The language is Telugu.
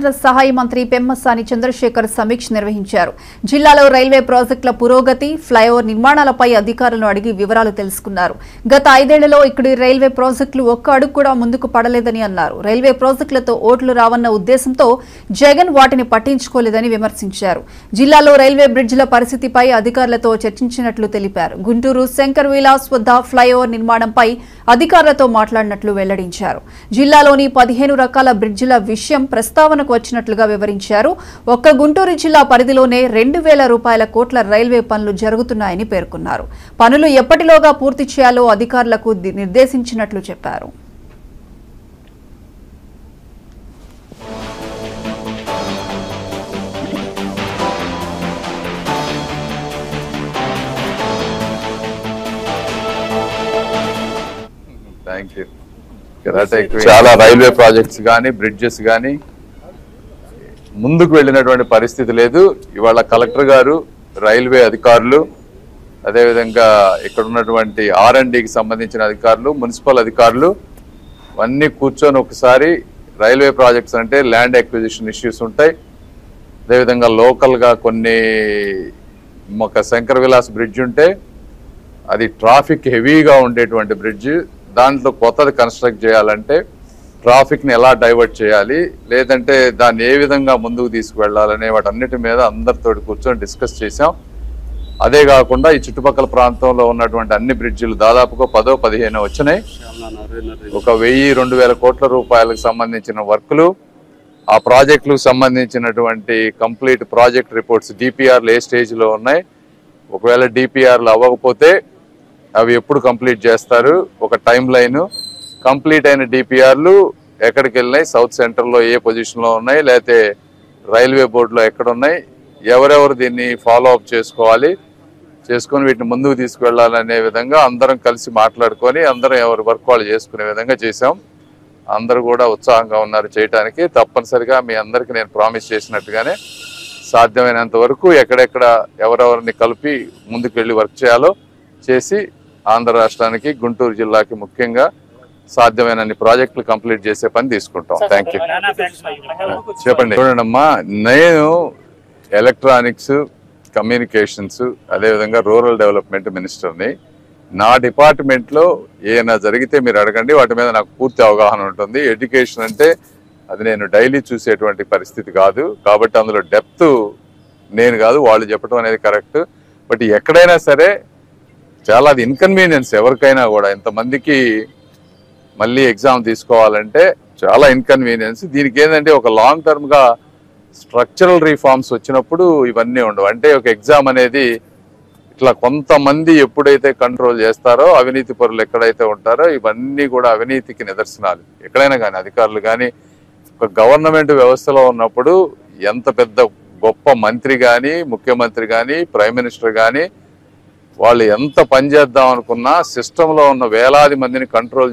సహాయ మంత్రి పెమ్మసాని చంద్రశేఖర్ సమీక్ష నిర్వహించారు. జిల్లాలో రైల్వే ప్రాజెక్టుల పురోగతి, ఫ్లైఓవర్ నిర్మాణాలపై అధికారులను అడిగి వివరాలు తెలుసుకున్నారు. గత 5 ఏళ్లలో ఇక్కడి రైల్వే ప్రాజెక్టులు ఒక్క అడుగు కూడా ముందుకు పడలేదని అన్నారు. రైల్వే ప్రాజెక్టులతో ఓట్లు రావన్న ఉద్దేశంతో జగన్ వాటిని పట్టించుకోలేదని విమర్శించారు. జిల్లాలో రైల్వే బ్రిడ్జిల పరిస్థితిపై అధికారులతో చర్చించినట్లు తెలిపారు. గుంటూరు శంకర్ విలాస్ వద్ద ఫ్లైఓవర్ నిర్మాణంపై అధికారులతో మాట్లాడినట్లు వెల్లడించారు. జిల్లాలోని 15 రకాల బ్రిడ్జిల విషయం ప్రస్తావన వచ్చినట్లుగా వివరించారు. ఒక్క గుంటూరు జిల్లా పరిధిలోనే 2,000 కోట్ల రైల్వే పనులు జరుగుతున్నాయని పేర్కొన్నారు. పనులు ఎప్పటిలోగా పూర్తి చేయాలో అధికారులకు నిర్దేశించినట్లు చెప్పారు. చాలా రైల్వే ప్రాజెక్ట్స్ కానీ బ్రిడ్జెస్ కానీ ముందుకు వెళ్ళినటువంటి పరిస్థితి లేదు. ఇవాళ కలెక్టర్ గారు, రైల్వే అధికారులు, అదేవిధంగా ఇక్కడ ఉన్నటువంటి R&Dకి సంబంధించిన అధికారులు, మున్సిపల్ అధికారులు అన్నీ కూర్చొని ఒకసారి రైల్వే ప్రాజెక్ట్స్ అంటే ల్యాండ్ అక్విజిషన్ ఇష్యూస్ ఉంటాయి. అదేవిధంగా లోకల్గా కొన్ని ఒక శంకర్ విలాస్ బ్రిడ్జ్ ఉంటే అది ట్రాఫిక్ హెవీగా ఉండేటువంటి బ్రిడ్జ్. దాంట్లో కొత్తది కన్స్ట్రక్ట్ చేయాలంటే ట్రాఫిక్ని ఎలా డైవర్ట్ చేయాలి, లేదంటే దాన్ని ఏ విధంగా ముందుకు తీసుకువెళ్ళాలనే వాటన్నిటి మీద అందరితో కూర్చొని డిస్కస్ చేసాం. అదే కాకుండా ఈ చుట్టుపక్కల ప్రాంతంలో ఉన్నటువంటి అన్ని బ్రిడ్జిలు దాదాపుగా 10-15 వచ్చినాయి. ఒక 1,000-2,000 కోట్ల రూపాయలకు సంబంధించిన వర్కులు, ఆ ప్రాజెక్టులకు సంబంధించినటువంటి కంప్లీట్ ప్రాజెక్ట్ రిపోర్ట్స్ DPRలు ఏ స్టేజ్లో ఉన్నాయి, ఒకవేళ DPRలు అవ్వకపోతే అవి ఎప్పుడు కంప్లీట్ చేస్తారు, ఒక టైం లైన్, కంప్లీట్ అయిన DPRలు ఎక్కడికి వెళ్ళినాయి, సౌత్ సెంటర్లో ఏ పొజిషన్లో ఉన్నాయి, లేకపోతే రైల్వే బోర్డులో ఎక్కడున్నాయి, ఎవరెవరు దీన్ని ఫాలో అప్ చేసుకొని వీటిని ముందుకు తీసుకువెళ్ళాలనే విధంగా అందరం కలిసి మాట్లాడుకొని అందరం ఎవరి వర్క్ వాళ్ళు చేసుకునే విధంగా చేసాం. అందరూ కూడా ఉత్సాహంగా ఉన్నారు చేయడానికి. తప్పనిసరిగా మీ అందరికీ నేను ప్రామిస్ చేసినట్టుగానే సాధ్యమైనంత వరకు ఎక్కడెక్కడ ఎవరెవరిని కలిపి ముందుకు వెళ్ళి వర్క్ చేయాలో చేసి ఆంధ్ర రాష్ట్రానికి, గుంటూరు జిల్లాకి ముఖ్యంగా సాధ్యమైన ప్రాజెక్టులు కంప్లీట్ చేసే పని తీసుకుంటాం. Thank you. చెప్పండి. చూడండమ్మా, నేను ఎలక్ట్రానిక్స్, కమ్యూనికేషన్స్, అదేవిధంగా రూరల్ డెవలప్మెంట్ మినిస్టర్ని. నా డిపార్ట్మెంట్లో ఏమైనా జరిగితే మీరు అడగండి, వాటి మీద నాకు పూర్తి అవగాహన ఉంటుంది. ఎడ్యుకేషన్ అంటే అది నేను డైలీ చూసేటువంటి పరిస్థితి కాదు, కాబట్టి అందులో డెప్త్ నేను కాదు, వాళ్ళు చెప్పడం అనేది కరెక్ట్. బట్ ఎక్కడైనా సరే చాలా అది ఇన్కన్వీనియన్స్ ఎవరికైనా కూడా. ఇంతమందికి మళ్ళీ ఎగ్జామ్ తీసుకోవాలంటే చాలా ఇన్కన్వీనియన్స్. దీనికి ఏంటంటే ఒక లాంగ్ టర్మ్గా స్ట్రక్చరల్ రీఫార్మ్స్ వచ్చినప్పుడు ఇవన్నీ ఉండవు. అంటే ఒక ఎగ్జామ్ అనేది ఇట్లా కొంతమంది ఎప్పుడైతే కంట్రోల్ చేస్తారో, అవినీతి పరులు ఎక్కడైతే ఉంటారో, ఇవన్నీ కూడా అవినీతికి నిదర్శనాలు. ఎక్కడైనా కానీ అధికారులు కానీ ఒక గవర్నమెంట్ వ్యవస్థలో ఉన్నప్పుడు ఎంత పెద్ద గొప్ప మంత్రి కానీ, ముఖ్యమంత్రి కానీ, ప్రైమ్ మినిస్టర్ కానీ వాళ్ళు ఎంత పనిచేద్దాం అనుకున్నా సిస్టంలో ఉన్న వేలాది మందిని కంట్రోల్